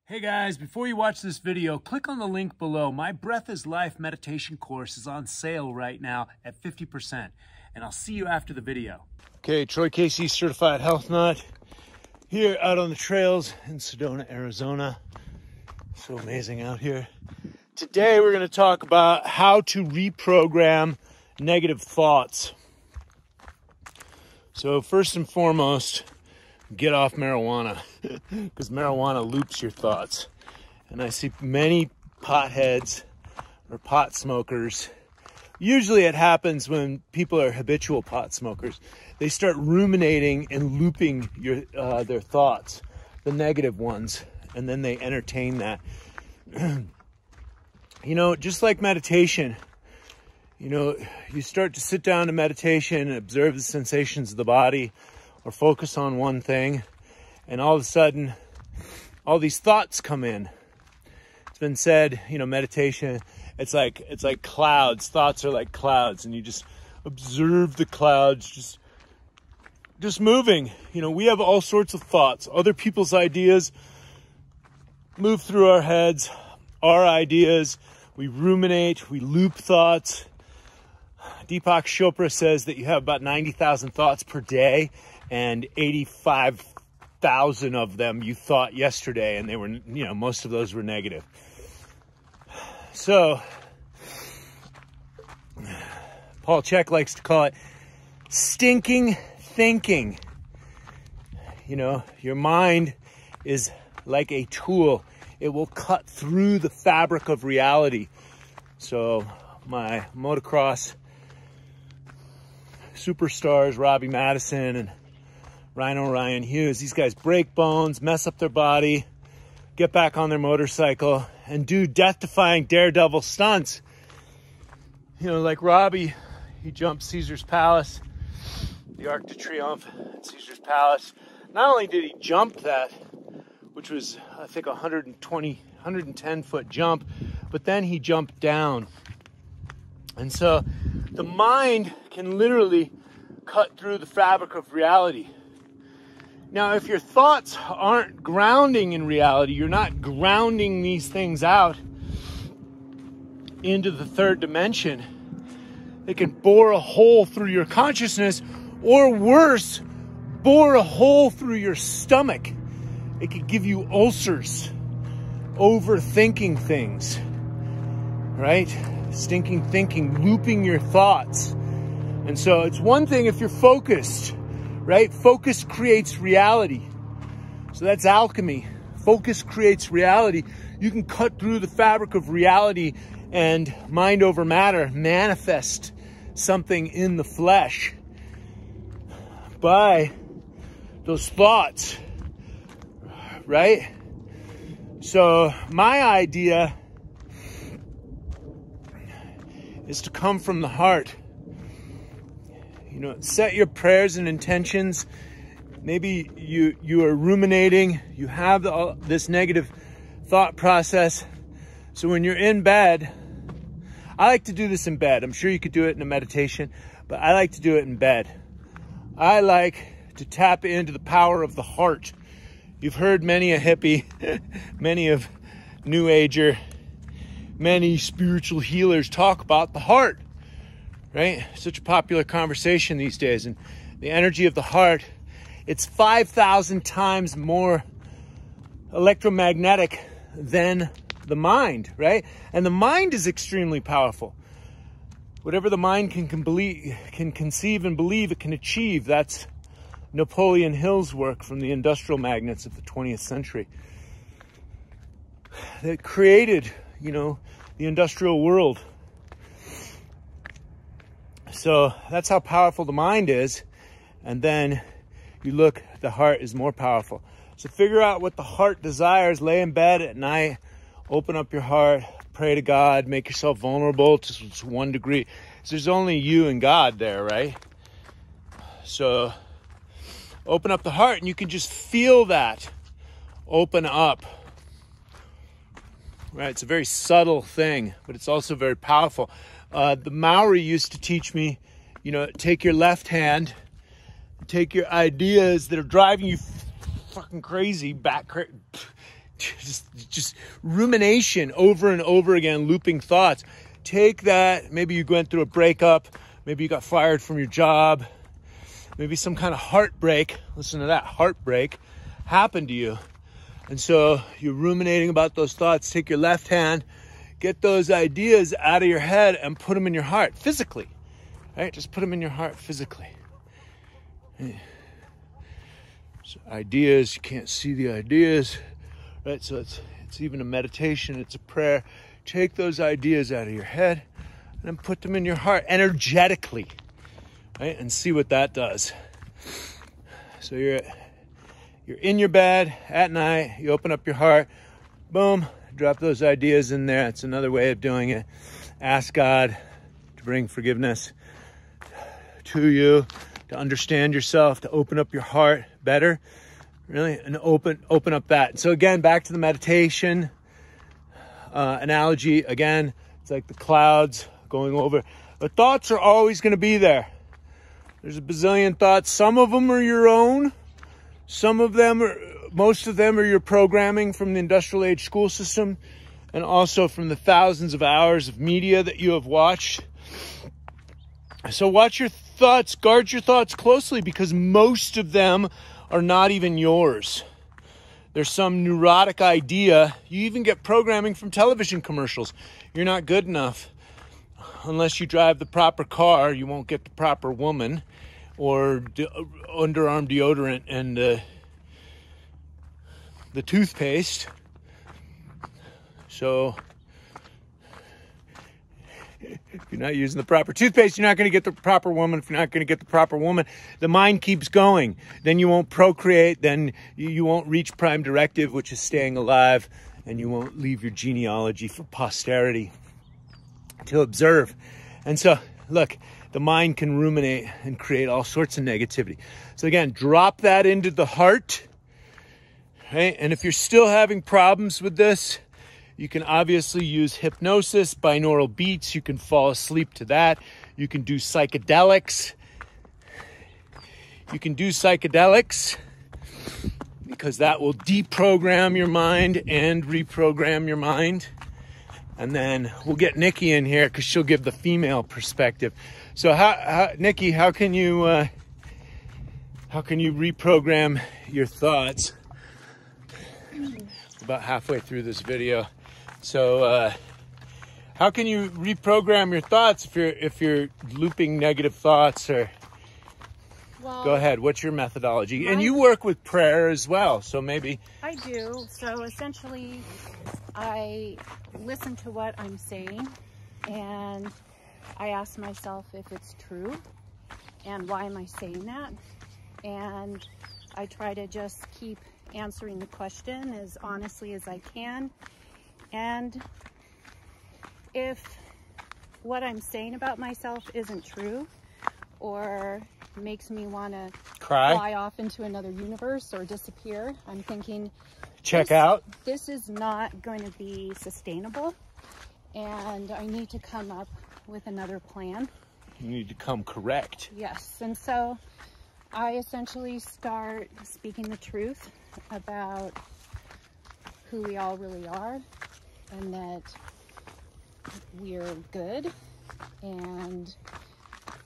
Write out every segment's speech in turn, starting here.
Hey guys, before you watch this video, click on the link below. My Breath is Life meditation course is on sale right now at 50%, and I'll see you after the video. Okay, Troy Casey, Certified Health Nut, here out on the trails in Sedona, Arizona. So amazing out here. Today we're going to talk about how to reprogram negative thoughts. So first and foremost, get off marijuana, because marijuana loops your thoughts. And I see many potheads or pot smokers. Usually it happens when people are habitual pot smokers. They start ruminating and looping their thoughts, the negative ones, and then they entertain that. Just like meditation, you start to sit down to meditation and observe the sensations of the body, or focus on one thing, and all of a sudden, all these thoughts come in. It's been said, meditation, it's like clouds. Thoughts are like clouds, and you just observe the clouds just moving. We have all sorts of thoughts. Other people's ideas move through our heads, our ideas. We ruminate, we loop thoughts. Deepak Chopra says that you have about 90,000 thoughts per day, and 85,000 of them you thought yesterday, and they were, most of those were negative. So, Paul Chek likes to call it stinking thinking. Your mind is like a tool. It will cut through the fabric of reality. So, my motocross superstars, Robbie Madison and Ryan Hughes, these guys break bones, mess up their body, get back on their motorcycle, and do death-defying daredevil stunts. Like Robbie, he jumped Caesar's Palace, the Arc de Triomphe at Caesar's Palace. Not only did he jump that, which was, I think, 110-foot jump, but then he jumped down. And so the mind can literally cut through the fabric of reality. Now, if your thoughts aren't grounding in reality, you're not grounding these things out into the third dimension, they can bore a hole through your consciousness, or worse, bore a hole through your stomach. It could give you ulcers, overthinking things, right? Stinking thinking, looping your thoughts. And so it's one thing if you're focused, right? Focus creates reality. So that's alchemy. Focus creates reality. You can cut through the fabric of reality and mind over matter, manifest something in the flesh by those thoughts, right? So my idea is to come from the heart. Set your prayers and intentions. Maybe you are ruminating, you have this negative thought process. So when you're in bed, I like to do this in bed. I'm sure you could do it in a meditation, but I like to do it in bed. I like to tap into the power of the heart. You've heard many a hippie, many of New Ager, many spiritual healers talk about the heart, right? Such a popular conversation these days. And the energy of the heart, it's 5,000 times more electromagnetic than the mind, right? And the mind is extremely powerful. Whatever the mind can conceive and believe, it can achieve. That's Napoleon Hill's work from the industrial magnates of the 20th century. That created, the industrial world. So that's how powerful the mind is. And then you look, the heart is more powerful. So figure out what the heart desires. Lay in bed at night, open up your heart, pray to God, make yourself vulnerable to 1 degree. So there's only you and God there, right? So open up the heart, and you can just feel that open up. Right, it's a very subtle thing, but it's also very powerful. The Maori used to teach me, take your left hand, take your ideas that are driving you fucking crazy, just rumination over and over again, looping thoughts. Take that. Maybe you went through a breakup. Maybe you got fired from your job. Maybe some kind of heartbreak. Listen to that. Heartbreak happened to you. And so you're ruminating about those thoughts. Take your left hand, get those ideas out of your head and put them in your heart physically. Right? Just put them in your heart physically. So ideas, you can't see the ideas. Right? So it's even a meditation. It's a prayer. Take those ideas out of your head and then put them in your heart energetically. Right? And see what that does. So you're in your bed at night, you open up your heart, boom, drop those ideas in there. It's another way of doing it. Ask God to bring forgiveness to you, to understand yourself, to open up your heart better, really, and open up that. So again, back to the meditation analogy. Again, it's like the clouds going over. The thoughts are always going to be there. There's a bazillion thoughts. Some of them are your own. Most of them are your programming from the industrial age school system, and also from the thousands of hours of media that you have watched. So watch your thoughts, guard your thoughts closely, because most of them are not even yours. There's some neurotic idea. You even get programming from television commercials. You're not good enough. Unless you drive the proper car, you won't get the proper woman, or underarm deodorant and the toothpaste. So if you're not using the proper toothpaste, you're not going to get the proper woman. If you're not going to get the proper woman, the mind keeps going. Then you won't procreate. Then you won't reach prime directive, which is staying alive, and you won't leave your genealogy for posterity to observe. And so, look, the mind can ruminate and create all sorts of negativity. So again, drop that into the heart. Right? And if you're still having problems with this, you can obviously use hypnosis, binaural beats. You can fall asleep to that. You can do psychedelics. Because that will deprogram your mind and reprogram your mind. And then we'll get Nikki in here because she'll give the female perspective. So, Nikki, how can you reprogram your thoughts? About halfway through this video. So, how can you reprogram your thoughts if you're looping negative thoughts? Or well, go ahead. What's your methodology? And you work with prayer as well, so maybe I do. So essentially, I listen to what I'm saying, and I ask myself if it's true, and why am I saying that? And I try to just keep answering the question as honestly as I can. And if what I'm saying about myself isn't true, or makes me want to fly off into another universe or disappear, I'm thinking, check out. This is not going to be sustainable, and I need to come up with another plan. You need to come correct. Yes, and so I essentially start speaking the truth about who we all really are, and that we're good, and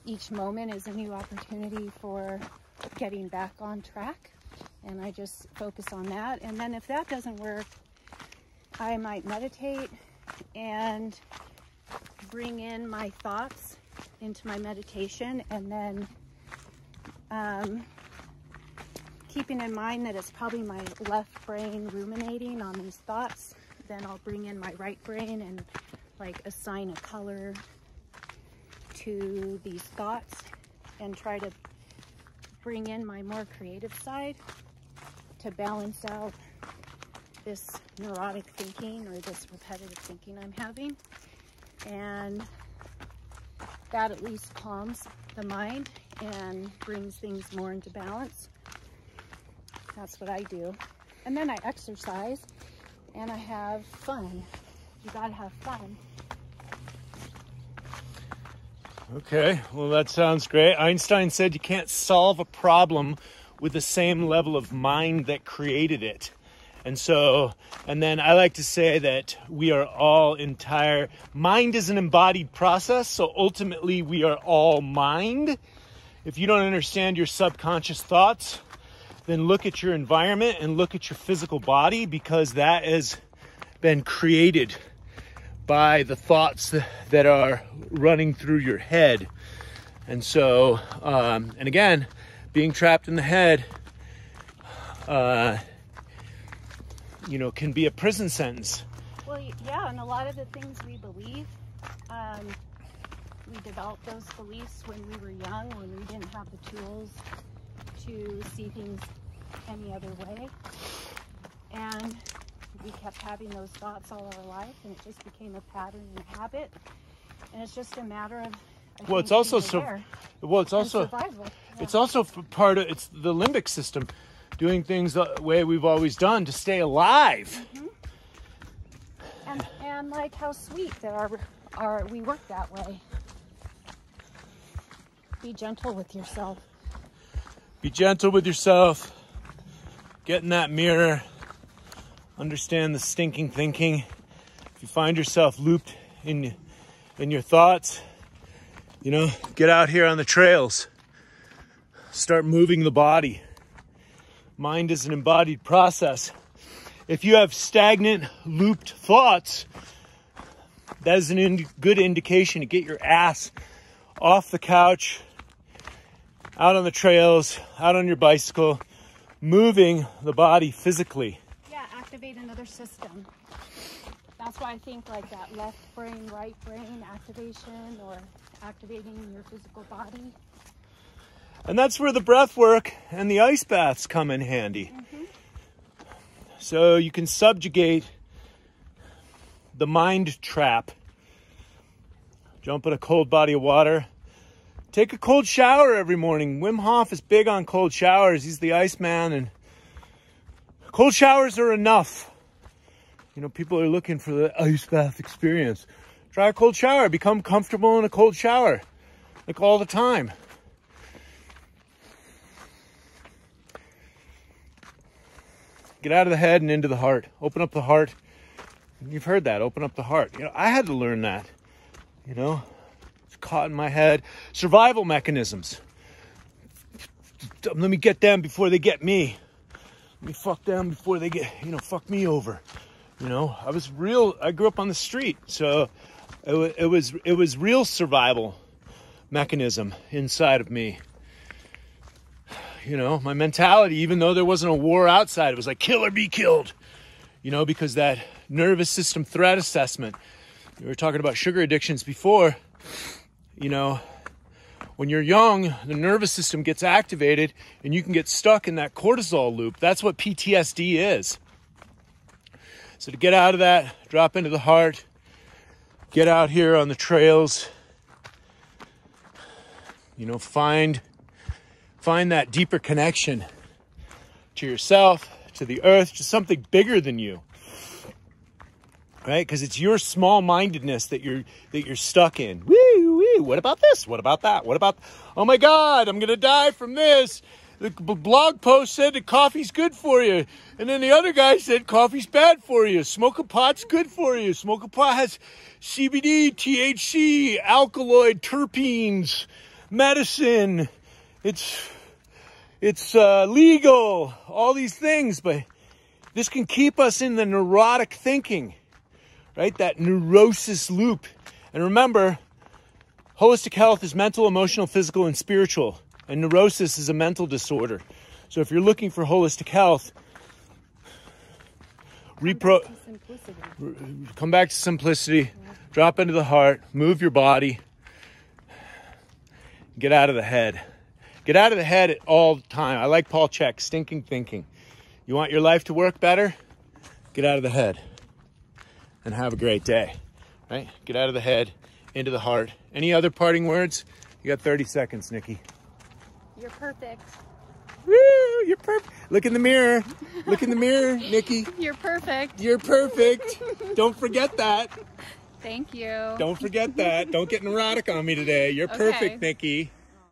each moment is a new opportunity for getting back on track. And I just focus on that. And then if that doesn't work, I might meditate and bring in my thoughts into my meditation, and then keeping in mind that it's probably my left brain ruminating on these thoughts, then I'll bring in my right brain and like assign a color to these thoughts and try to bring in my more creative side to balance out this neurotic thinking or this repetitive thinking I'm having. And that at least calms the mind and brings things more into balance. That's what I do. And then I exercise and I have fun. You gotta have fun. Okay, well, that sounds great. Einstein said you can't solve a problem with the same level of mind that created it. And then I like to say that we are all mind is an embodied process. So ultimately we are all mind. If you don't understand your subconscious thoughts, then look at your environment and look at your physical body, because that has been created by the thoughts that are running through your head. And so, and again, being trapped in the head, can be a prison sentence. Well, yeah, and a lot of the things we believe, we developed those beliefs when we were young, when we didn't have the tools to see things any other way. And we kept having those thoughts all our life, and it just became a pattern and habit. And it's just a matter of it's also survival. It's also part of it's the limbic system, doing things the way we've always done to stay alive. Mm-hmm. And like how sweet that we work that way. Be gentle with yourself. Be gentle with yourself. Get in that mirror. Understand the stinking thinking. If you find yourself looped in your thoughts, get out here on the trails. Start moving the body. Mind is an embodied process. If you have stagnant, looped thoughts, that is a good indication to get your ass off the couch, out on the trails, out on your bicycle, moving the body physically. Yeah, activate another system. That's why I think like that left brain, right brain activation, or activating your physical body. And that's where the breath work and the ice baths come in handy. Mm-hmm. So you can subjugate the mind trap. Jump in a cold body of water. Take a cold shower every morning. Wim Hof is big on cold showers. He's the Iceman, and cold showers are enough. People are looking for the ice bath experience. Try a cold shower. Become comfortable in a cold shower, like all the time. Get out of the head and into the heart. Open up the heart. You've heard that. Open up the heart. I had to learn that. It's caught in my head. Survival mechanisms. Let me get them before they get me. Let me fuck them before they get, fuck me over. I grew up on the street, so it was real survival mechanism inside of me. My mentality, even though there wasn't a war outside, it was like kill or be killed. Because that nervous system threat assessment. We were talking about sugar addictions before. When you're young, the nervous system gets activated and you can get stuck in that cortisol loop. That's what PTSD is. So to get out of that, drop into the heart, get out here on the trails, find that deeper connection to yourself, to the earth, to something bigger than you. Right? Because it's your small-mindedness that you're stuck in. Woo, woo, what about this? What about that? What about, oh my God, I'm going to die from this. The blog post said that coffee's good for you. And then the other guy said coffee's bad for you. Smoking pot's good for you. Smoking pot has CBD, THC, alkaloid, terpenes, medicine. It's legal, all these things. But this can keep us in the neurotic thinking, right? That neurosis loop. And remember, holistic health is mental, emotional, physical, and spiritual. And neurosis is a mental disorder. So if you're looking for holistic health, come back to simplicity, drop into the heart, move your body, get out of the head. Get out of the head all the time. I like Paul Chek's stinking thinking. You want your life to work better? Get out of the head and have a great day, right? Get out of the head, into the heart. Any other parting words? You got 30 seconds, Nikki. You're perfect. Woo, you're perfect. Look in the mirror. Look in the mirror, Nikki. You're perfect. You're perfect. Don't forget that. Thank you. Don't forget that. Don't get neurotic on me today. You're perfect, Nikki.